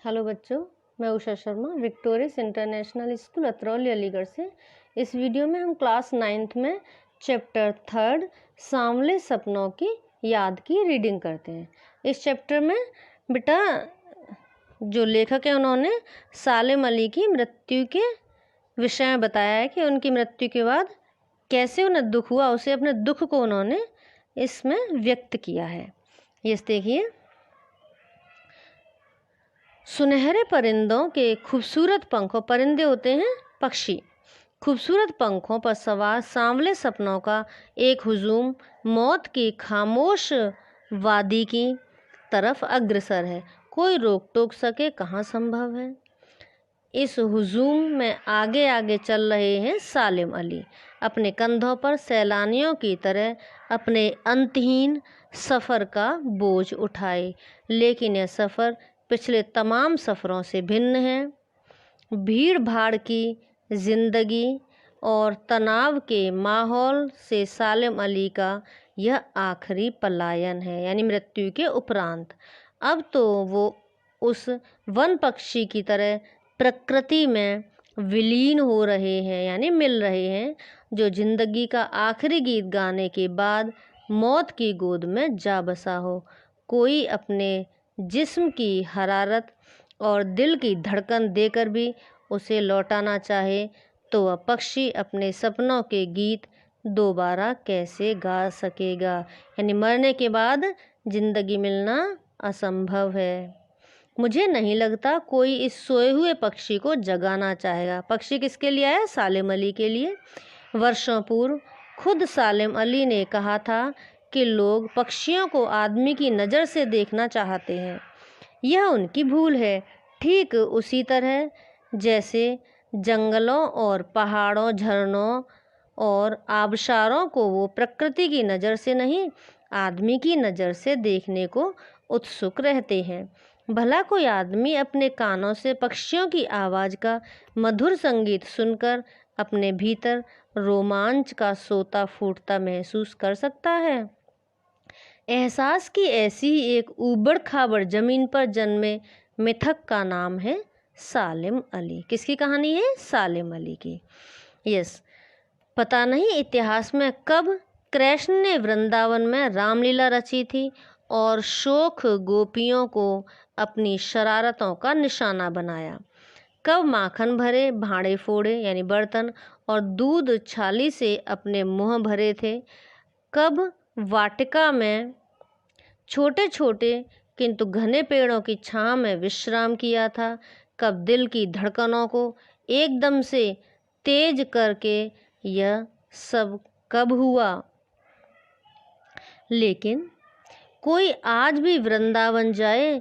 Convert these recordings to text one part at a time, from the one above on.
Hello बच्चों, मैं Usha Sharma Victorious International School Atrauli Aligarh से। इस वीडियो में हम क्लास 9th में चैप्टर 3 सांवले सपनों की याद की रीडिंग करते हैं। इस चैप्टर में बेटा जो लेखक है उन्होंने सालिम अली की मृत्यु के विषय में बताया है कि उनकी मृत्यु के बाद कैसे उन्हें दुख हुआ, उसे अपने दुख को उन्होंने इसमें व्यक्त किया है। ये देखिए, सुनहरे परिंदों के खूबसूरत पंखों, परिंदे होते हैं पक्षी, खूबसूरत पंखों पर सवार सांवले सपनों का एक हुजूम मौत की खामोश वादी की तरफ अग्रसर है। कोई रोक टोक सके कहाँ संभव है। इस हुजूम में आगे आगे चल रहे हैं सालिम अली, अपने कंधों पर सैलानियों की तरह अपने अंतहीन सफ़र का बोझ उठाए। लेकिन यह सफ़र पिछले तमाम सफ़रों से भिन्न है। भीड़ भाड़ की ज़िंदगी और तनाव के माहौल से सालिम अली का यह आखिरी पलायन है, यानी मृत्यु के उपरांत। अब तो वो उस वन पक्षी की तरह प्रकृति में विलीन हो रहे हैं, यानी मिल रहे हैं, जो जिंदगी का आखिरी गीत गाने के बाद मौत की गोद में जा बसा हो। कोई अपने जिस्म की हरारत और दिल की धड़कन देकर भी उसे लौटाना चाहे तो वह पक्षी अपने सपनों के गीत दोबारा कैसे गा सकेगा। यानी मरने के बाद जिंदगी मिलना असंभव है। मुझे नहीं लगता कोई इस सोए हुए पक्षी को जगाना चाहेगा। पक्षी किसके लिए आया? सालिम अली के लिए। वर्षों पूर्व खुद सालिम अली ने कहा था कि लोग पक्षियों को आदमी की नज़र से देखना चाहते हैं। यह उनकी भूल है। ठीक उसी तरह जैसे जंगलों और पहाड़ों, झरनों और आबशारों को वो प्रकृति की नज़र से नहीं, आदमी की नज़र से देखने को उत्सुक रहते हैं। भला कोई आदमी अपने कानों से पक्षियों की आवाज़ का मधुर संगीत सुनकर अपने भीतर रोमांच का सोता फूटता महसूस कर सकता है? एहसास की ऐसी ही एक ऊबड़ खाबड़ जमीन पर जन्मे मिथक का नाम है सालिम अली। किसकी कहानी है? सालिम अली की। यस, पता नहीं इतिहास में कब कृष्ण ने वृंदावन में रामलीला रची थी और शोख गोपियों को अपनी शरारतों का निशाना बनाया। कब माखन भरे भांडे फोड़े, यानी बर्तन, और दूध छाली से अपने मुंह भरे थे। कब वाटिका में छोटे छोटे किंतु घने पेड़ों की छांव में विश्राम किया था। कब दिल की धड़कनों को एकदम से तेज करके यह सब कब हुआ। लेकिन कोई आज भी वृंदावन जाए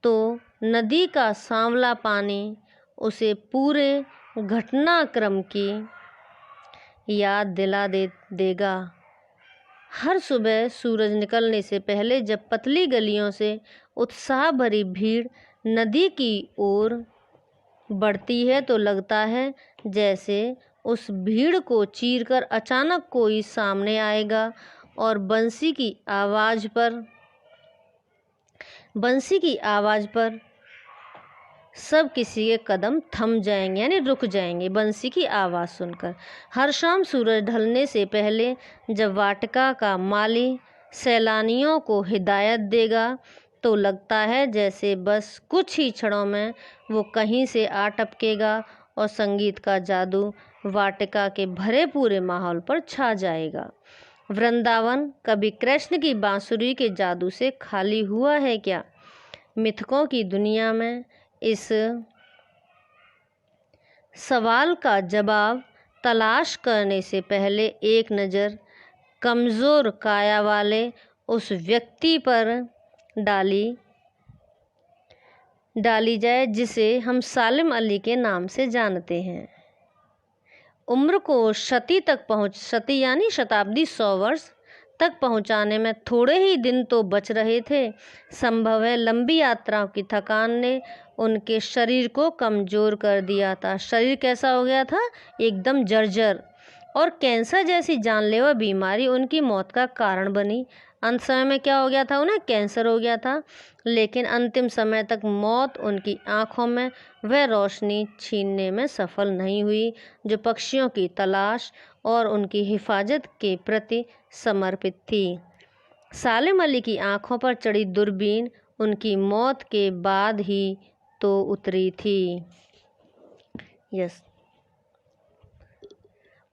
तो नदी का सांवला पानी उसे पूरे घटनाक्रम की याद दिला देगा। हर सुबह सूरज निकलने से पहले जब पतली गलियों से उत्साह भरी भीड़ नदी की ओर बढ़ती है तो लगता है जैसे उस भीड़ को चीरकर अचानक कोई सामने आएगा और बंसी की आवाज़ पर सब किसी के कदम थम जाएंगे, यानी रुक जाएंगे बंसी की आवाज़ सुनकर। हर शाम सूरज ढलने से पहले जब वाटिका का माली सैलानियों को हिदायत देगा तो लगता है जैसे बस कुछ ही क्षणों में वो कहीं से आ टपकेगा और संगीत का जादू वाटिका के भरे पूरे माहौल पर छा जाएगा। वृंदावन कभी कृष्ण की बांसुरी के जादू से खाली हुआ है क्या? मिथकों की दुनिया में इस सवाल का जवाब तलाश करने से पहले एक नज़र कमज़ोर काया वाले उस व्यक्ति पर डाली जाए जिसे हम सालिम अली के नाम से जानते हैं। उम्र को शती यानी शताब्दी 100 वर्ष तक पहुंचाने में थोड़े ही दिन तो बच रहे थे। संभव है लंबी यात्राओं की थकान ने उनके शरीर को कमज़ोर कर दिया था। शरीर कैसा हो गया था? एकदम जर्जर। और कैंसर जैसी जानलेवा बीमारी उनकी मौत का कारण बनी। अंत समय में क्या हो गया था, उन्हें कैंसर हो गया था, लेकिन अंतिम समय तक मौत उनकी आंखों में वह रोशनी छीनने में सफल नहीं हुई जो पक्षियों की तलाश और उनकी हिफाजत के प्रति समर्पित थी। सालिम अली की आंखों पर चढ़ी दूरबीन उनकी मौत के बाद ही तो उतरी थी। यस,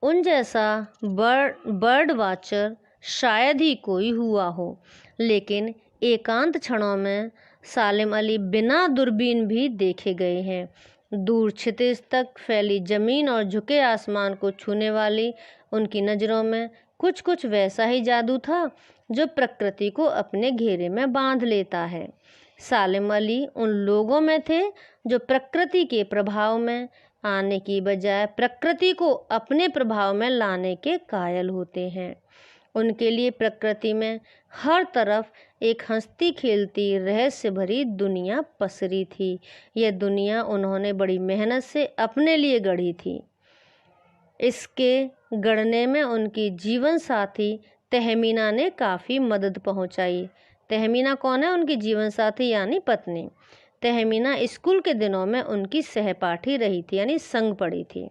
उन जैसा बर्ड वाचर शायद ही कोई हुआ हो, लेकिन एकांत क्षणों में सालिम अली बिना दूरबीन भी देखे गए हैं। दूर क्षितिज तक फैली जमीन और झुके आसमान को छूने वाली उनकी नज़रों में कुछ कुछ वैसा ही जादू था जो प्रकृति को अपने घेरे में बांध लेता है। सालिम अली उन लोगों में थे जो प्रकृति के प्रभाव में आने की बजाय प्रकृति को अपने प्रभाव में लाने के कायल होते हैं। उनके लिए प्रकृति में हर तरफ एक हंसती खेलती रहस्य भरी दुनिया पसरी थी। यह दुनिया उन्होंने बड़ी मेहनत से अपने लिए गढ़ी थी। इसके गढ़ने में उनकी जीवन साथी तहमीना ने काफ़ी मदद पहुंचाई। तहमीना कौन है? उनकी जीवन साथी यानी पत्नी। तहमीना स्कूल के दिनों में उनकी सहपाठी रही थी, यानी संग पड़ी थी।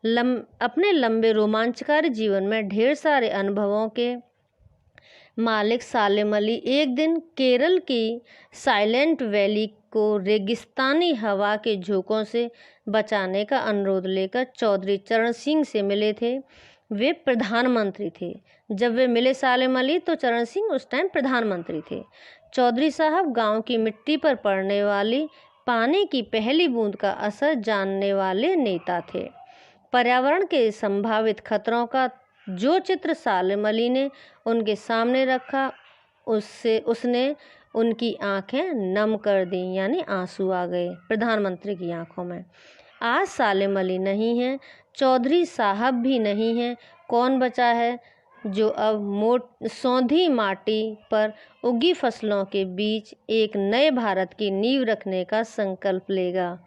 अपने लंबे रोमांचकारी जीवन में ढेर सारे अनुभवों के मालिक सालिम अली एक दिन केरल की साइलेंट वैली को रेगिस्तानी हवा के झोंकों से बचाने का अनुरोध लेकर चौधरी चरण सिंह से मिले थे। वे प्रधानमंत्री थे। जब वे मिले सालिम अली तो चरण सिंह उस टाइम प्रधानमंत्री थे। चौधरी साहब गांव की मिट्टी पर पड़ने वाली पानी की पहली बूंद का असर जानने वाले नेता थे। पर्यावरण के संभावित खतरों का जो चित्र सालिम अली ने उनके सामने रखा, उसने उनकी आंखें नम कर दी, यानी आंसू आ गए प्रधानमंत्री की आंखों में। आज सालिम अली नहीं हैं, चौधरी साहब भी नहीं हैं। कौन बचा है जो अब सौंधी माटी पर उगी फसलों के बीच एक नए भारत की नींव रखने का संकल्प लेगा?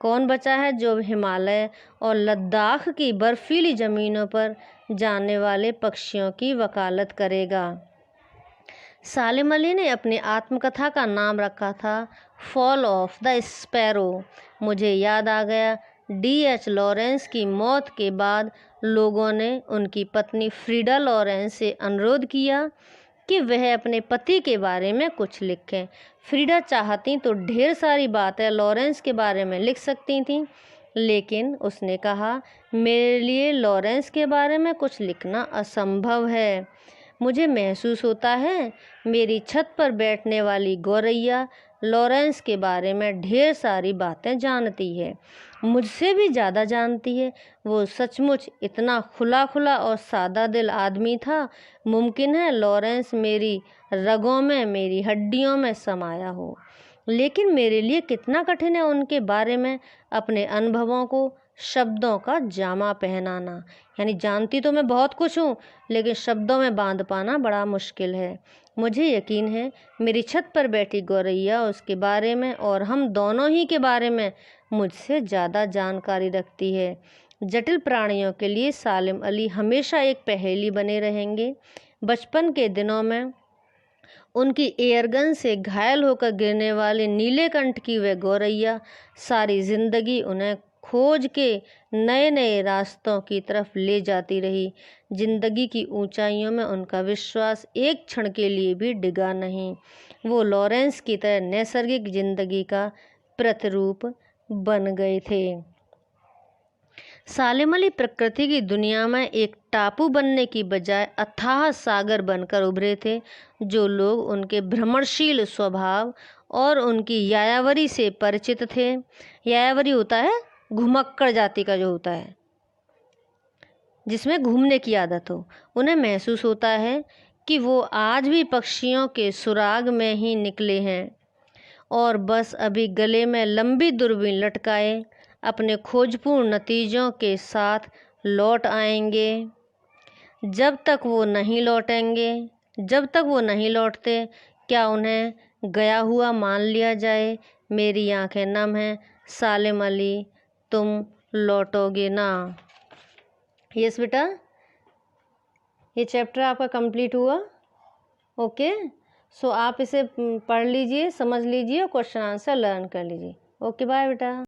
कौन बचा है जो हिमालय और लद्दाख की बर्फीली ज़मीनों पर जाने वाले पक्षियों की वकालत करेगा? सालिम अली ने अपनी आत्मकथा का नाम रखा था फॉल ऑफ द स्पैरो। मुझे याद आ गया, D.H. लॉरेंस की मौत के बाद लोगों ने उनकी पत्नी फ्रीडा लॉरेंस से अनुरोध किया कि वह अपने पति के बारे में कुछ लिखें। फ्रीडा चाहती तो ढेर सारी बातें लॉरेंस के बारे में लिख सकती थीं, लेकिन उसने कहा, मेरे लिए लॉरेंस के बारे में कुछ लिखना असंभव है। मुझे महसूस होता है मेरी छत पर बैठने वाली गौरैया लॉरेंस के बारे में ढेर सारी बातें जानती है, मुझसे भी ज़्यादा जानती है। वो सचमुच इतना खुला खुला और सादा दिल आदमी था। मुमकिन है लॉरेंस मेरी रगों में, मेरी हड्डियों में समाया हो, लेकिन मेरे लिए कितना कठिन है उनके बारे में अपने अनुभवों को शब्दों का जामा पहनाना। यानी जानती तो मैं बहुत कुछ हूँ, लेकिन शब्दों में बांध पाना बड़ा मुश्किल है। मुझे यकीन है मेरी छत पर बैठी गौरैया उसके बारे में और हम दोनों ही के बारे में मुझसे ज़्यादा जानकारी रखती है। जटिल प्राणियों के लिए सालिम अली हमेशा एक पहेली बने रहेंगे। बचपन के दिनों में उनकी एयरगन से घायल होकर गिरने वाले नीलेकंठ की वह गौरैया सारी जिंदगी उन्हें खोज के नए नए रास्तों की तरफ ले जाती रही। जिंदगी की ऊंचाइयों में उनका विश्वास एक क्षण के लिए भी डिगा नहीं। वो लॉरेंस की तरह नैसर्गिक जिंदगी का प्रतिरूप बन गए थे। सालिम अली प्रकृति की दुनिया में एक टापू बनने की बजाय अथाह सागर बनकर उभरे थे। जो लोग उनके भ्रमणशील स्वभाव और उनकी यायावरी से परिचित थे, यायावरी होता है घुमक्कड़ जाति का जो होता है, जिसमें घूमने की आदत हो, उन्हें महसूस होता है कि वो आज भी पक्षियों के सुराग में ही निकले हैं और बस अभी गले में लंबी दूरबीन लटकाए अपने खोजपूर्ण नतीजों के साथ लौट आएंगे। जब तक वो नहीं लौटते, क्या उन्हें गया हुआ मान लिया जाए? मेरी आंखें नम हैं सालिम अली, तुम लौटोगे ना? यस बेटा, ये चैप्टर आपका कंप्लीट हुआ। ओके, सो आप इसे पढ़ लीजिए, समझ लीजिए और क्वेश्चन आंसर लर्न कर लीजिए। ओके बाय बेटा।